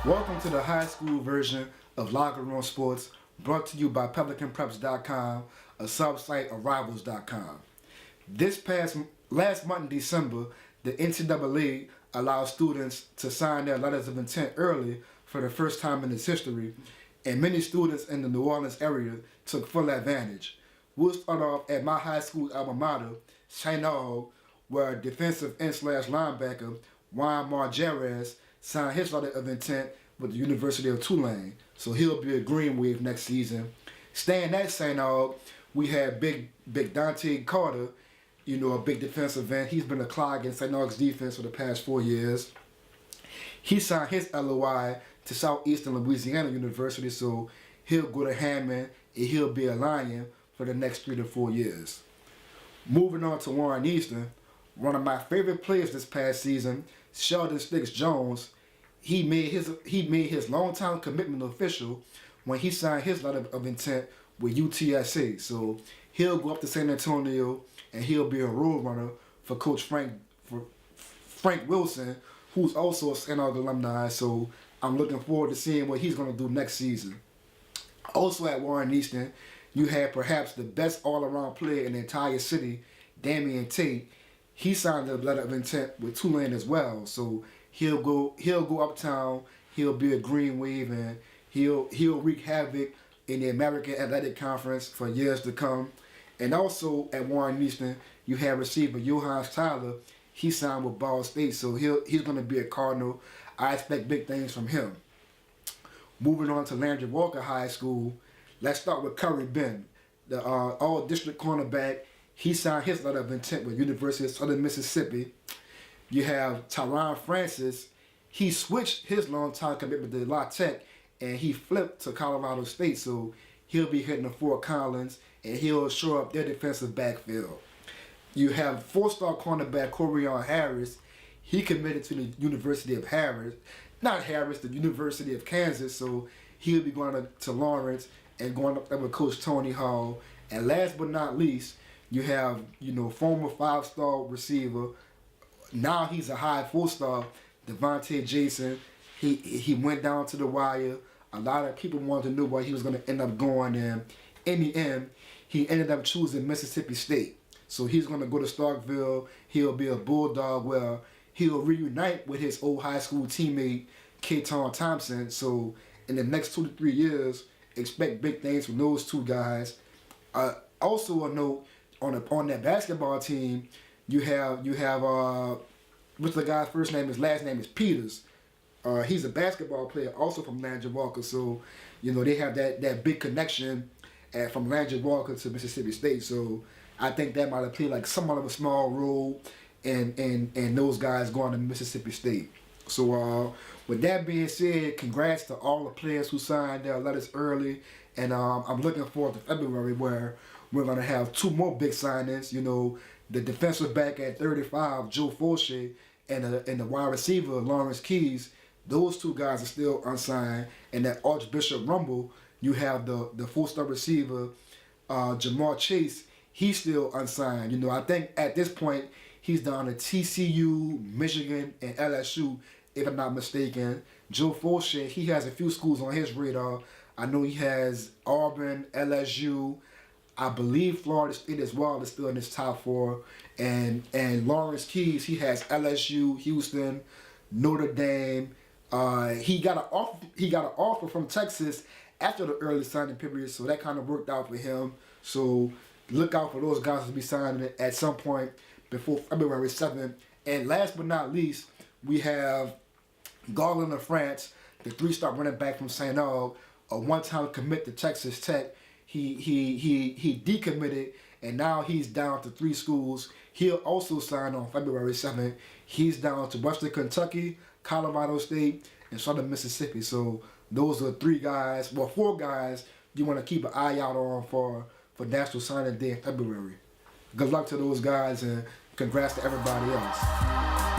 Welcome to the high school version of Locker Room Sports, brought to you by PelicanPreps.com, a sub-site of Rivals.com. Last month in December, the NCAA allowed students to sign their letters of intent early for the first time in its history, and many students in the New Orleans area took full advantage. We'll start off at my high school alma mater, Signees, where defensive end/linebacker Juan Marcell signed his letter of intent with the University of Tulane, so he'll be a Green Wave next season. Staying at Signees, we had Big Dante Carter, a big defensive end. He's been a clog in Signees' defense for the past 4 years. He signed his LOI to Southeastern Louisiana University, so he'll go to Hammond and he'll be a Lion for the next 3 to 4 years. Moving on to Warren Eastern, one of my favorite players this past season, Sheldon Sticks Jones, he made his long-time commitment official when he signed his letter of intent with UTSA. So he'll go up to San Antonio and he'll be a role runner for Coach Frank Wilson, who's also a Signees alumni. So I'm looking forward to seeing what he's going to do next season. Also at Warren Eastern, you have perhaps the best all-around player in the entire city, Damian Tate. He signed a letter of intent with Tulane as well, so he'll go uptown. He'll be a Green Wave, and he'll wreak havoc in the American Athletic Conference for years to come. And also at Warren Eastern, you have receiver Johannes Tyler. He signed with Ball State, so he's going to be a Cardinal. I expect big things from him. Moving on to Landry Walker High School, let's start with Curry Ben, the all-district cornerback. He signed his letter of intent with University of Southern Mississippi. You have Tyron Francis. He switched his long-time commitment to La Tech, and he flipped to Colorado State, so he'll be hitting the Fort Collins, and he'll shore up their defensive backfield. You have four-star cornerback Corian Harris. He committed to the University of the University of Kansas, so he'll be going to Lawrence and going up there with Coach Tony Hall. And last but not least, you have, former 5-star receiver. Now he's a high 4-star, Devontae Jason. He went down to the wire. A lot of people wanted to know where he was going to end up going, and in the end, he ended up choosing Mississippi State. So he's going to go to Starkville. He'll be a Bulldog where he'll reunite with his old high school teammate, Katon Thompson. So in the next 2 to 3 years, expect big things from those two guys. Also a note, on that basketball team, you have what's the guy's first name? His last name is Peters. He's a basketball player, also from Landry Walker. So, they have that big connection from Landry Walker to Mississippi State. So I think that might have played like somewhat of a small role in those guys going to Mississippi State. So with that being said, congrats to all the players who signed their letters early, and I'm looking forward to February where we're going to have 2 more big signings. The defensive back at 35, Joe Fauché, and the wide receiver, Lawrence Keys. Those 2 guys are still unsigned. And at Archbishop Rumble, you have the 4-star receiver, Jamar Chase. He's still unsigned. I think at this point, he's down to TCU, Michigan, and LSU, if I'm not mistaken. Joe Fauché, he has a few schools on his radar. I know he has Auburn, LSU, I believe Florida State as well is still in his top 4. And Lawrence Keys, he has LSU, Houston, Notre Dame. He got an offer from Texas after the early signing period, so that kind of worked out for him. So look out for those guys to be signing at some point before February 7th. And last but not least, we have Garland of France, the 3-star running back from Signees, a one-time commit to Texas Tech. He decommitted, and now he's down to 3 schools. He'll also sign on February 7th. He's down to Western Kentucky, Colorado State, and Southern Mississippi. So those are 4 guys you want to keep an eye out on for National Signing Day in February. Good luck to those guys, and congrats to everybody else.